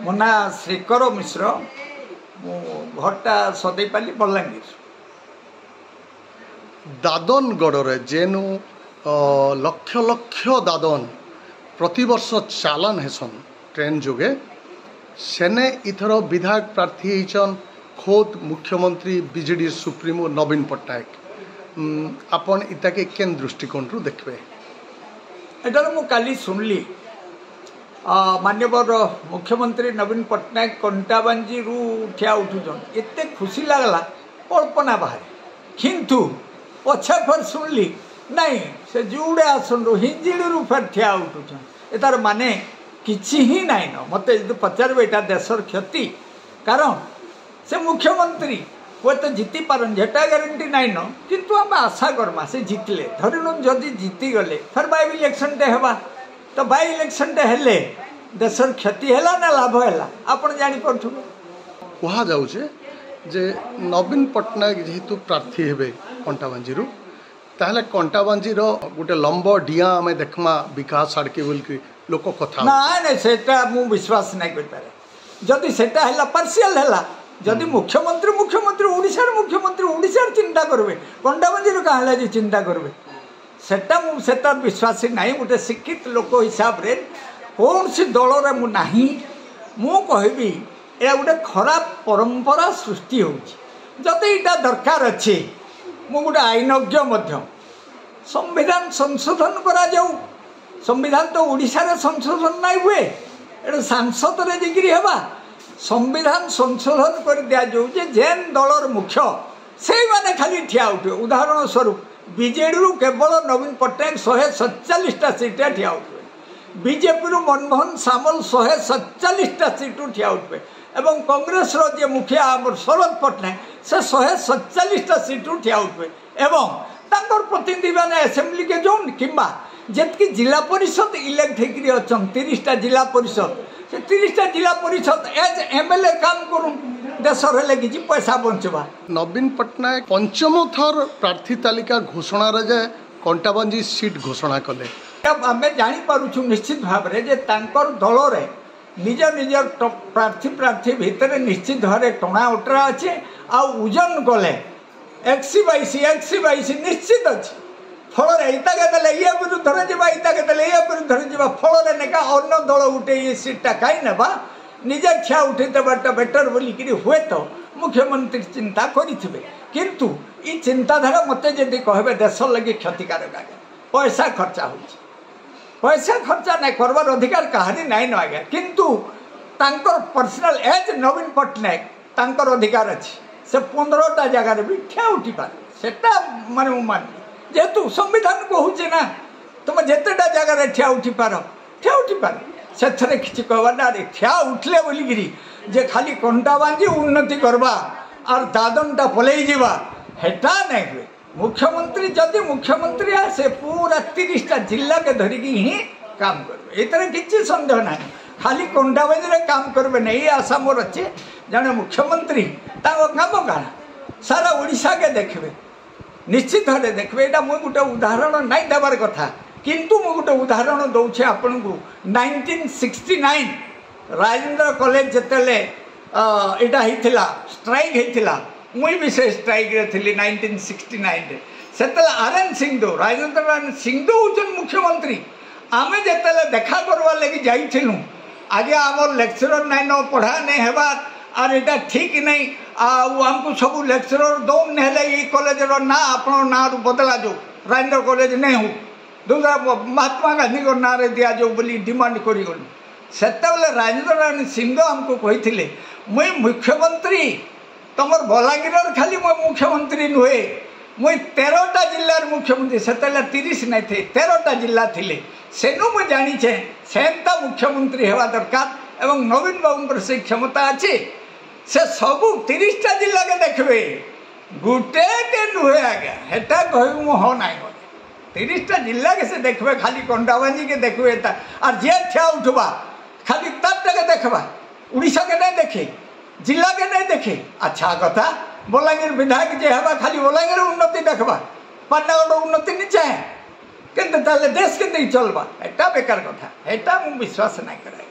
मो ना श्रीकर मिश्र घरटा सदैपाली बलांगीर दादन गड़े जेनु लक्ष लक्ष दादन प्रतिवर्ष चालान हेसन ट्रेन जोगे सेने इथर विधायक प्रार्थी होइछन खोद मुख्यमंत्री बीजेडी सुप्रीमो नवीन पट्टनायक आपण इताके केन दृष्टिकोण रु देखबे एटा मु काली सुनली मान्यवर मुख्यमंत्री नवीन पट्टनायक कंटाबांजी रु ठिया उठुछन एते खुशी लागला कल्पना बाहर किंतु पछे फिर सुनली नहीं से जुड़े आसन रु हिंजिड़ी रु फिर ठिया उठुछन एतार माने किछि ही नाइ न मते जदि पचारबे एटा देशर क्षति कारण से मुख्यमंत्री वो तो जीति पारन जेटा ग्यारंटी नाइ न किंतु आम आशा करमा से जितले धरिनु जदि जीति गले फिर बाय इलेक्शन टे हेबा तो बाय इलेक्शन टे हेले देशर क्षति हैला ना लाभ हैला आपण जानि पड़थुबे कहा जाउछे जे नवीन पट्टनायक जेहेतु प्रार्थी हेबे कंटाबांजीरु ताहले कंटाबांजीर गोटे लंब डिया आमे देखमा विकास आड़के बोलके लोक कथा ना ना सेटा मु विश्वास नहीं कर पारे जदि सेटा हैला पार्शियल हैला जदि मुख्यमंत्री मुख्यमंत्री ओडिशार मुख्यमंत्री ओडिशार चिंता करबे कंटाबांजीर काहला जे चिंता करबे सेटा मु सेटा विश्वास नहीं गोटे शिक्षित लोक हिसाब रे कौन सी दल रे मु नाही मु कहबी ए गोटे खराब परंपरा सृष्टि होउची जदि इटा दरकार अछि मु गोटे आईनज्ञ मध्य संविधान संशोधन करा जाऊ संविधान तो ओडिशा रे संशोधन नहीं हुए एटा सांसद रे जिगिरी हेबा संविधान संशोधन कर दिया जाऊ जे जेन दलर मुख्य से माने खाली ठिया उठे उदाहरण स्वरूप बीजेडी रु केवल नवीन पट्टनायक 147टा सीट ठिया उठे बीजेपी रु मनमोहन सामल 147टा सीट ठिया उठे एवं कांग्रेस रो जे मुखिया हमर शरद पट्टनायक से 147टा सीट ठिया उठे एवं तांकर प्रतिनिधि माने असेंबली के जोन किंबा जेतकी जिला परिषद इलेक्ट हेकरी अछन 30टा जिला परिषद से 30टा जिला परिषद एज एमएलए काम करू देशर हेले किछि पैसा बंचबा नवीन पट्टनायक पंचम थर प्रार्थी तालिका घोषणा रे जे कंटाबांजी सीट घोषणा कले अब हमें जानि पारुछु निश्चित भाव रे जे तांकर दल रे निज निज प्रार्थी भितर निश्चित भाव टणा उटरा अछि आ ओजन गले 122 निश्चित अछि फल इता के ये विरुद्ध जा इता के ये विरुद्ध जा फल नेका अन्न दल उठे ये सीटा कहीं नेबा निजे ठिया उठे देवाटा बेटर बोलिक हुए तो मुख्यमंत्री चिंता करेंगे किंतु ये चिंताधारा मत जदि कहबे देश लगे क्षतिकारक आगे पैसा खर्चा हो पैसा खर्चा नहीं करवार अधिकार कहानी नहीं न आज्ञा किंतु तांकर पर्सनल एज नवीन पट्टनायक तांकर अधिकार अच्छी से 15टा जगार भी ठिया उठी पारे सेटा माने मानी जेहेतु संविधान कहूचे ना तुम जितेटा जगार ठिया उठी पार से किसी कहवा ना ठिया उठले बोलिकी जे खाली कंटाबांजी उन्नति करवा और दादनटा पलई जावा हेटा नहीं हुए मुख्यमंत्री जदि मुख्यमंत्री आसे पूरा 30टा जिला के धरिकी ही काम करबे एतरे किछि संदेह ना खाली कंटाबांजी रे काम करबे नहीं आशा मोर अच्छे जने मुख्यमंत्री ताको काम काना सारा ओडिशा के देखबे निश्चित भाव देखबे एटा मुझे गोटे उदाहरण नहीं देवार कथा किंतु मुझे गोटे उदाहरण दौचे आपन को 1969 राजेंद्र कॉलेज जितेले एटा हिथिला स्ट्राइक हिथिला मुई भी से स्ट्राइक रे थिली 1969 रे सेतला आरएन सिंधु राजेंद्र सिंधु होचन मुख्यमंत्री आमे जेतले देखा करवा लगी जाइथिलु आगे हमर लेक्चरर नहीं न पढ़ा नहीं हेबा और एटा ठीक नहीं आमको सब लेक्चरर दौन हेले ये कॉलेज ना आप ना बदला जो राजेंद्र कॉलेज नहीं हो दूसरा महात्मा गांधी को ना रे दिया जो बोली डिमांड करी सेतबले राजेंद्र सिंह हमको कही मुई मुख्यमंत्री तुमर बलांगीर खाली मो मुख्यमंत्री नुहे मुई 13टा जिलार मुख्यमंत्री सेतले 30 नहीं थे 13टा जिला थिले सेनु मुई जानिछे सेंता मुख्यमंत्री हेवा दरकार एवं नवीन बाबू से क्षमता अच्छी से सबू 30टा जिला के देखबे गुटे के नुहे आगे हेटा कहबी मु हो नाइ 30टा जिला के से देखबे खाली कंटाबांजी के देखबे और जे ठिया उठबा खाली तट के देखबा उड़ीसा के नहीं देखे जिला के नहीं देखे अच्छा कथा बलांगीर विधायक जे हेबा खाली बलांगीर उन्नति देखबा पाटनागढ़ उन्नति नहीं चाहे किंतु देश के नहीं चलबा एटा बेकार कथा एटा मु विश्वास नहीं करे।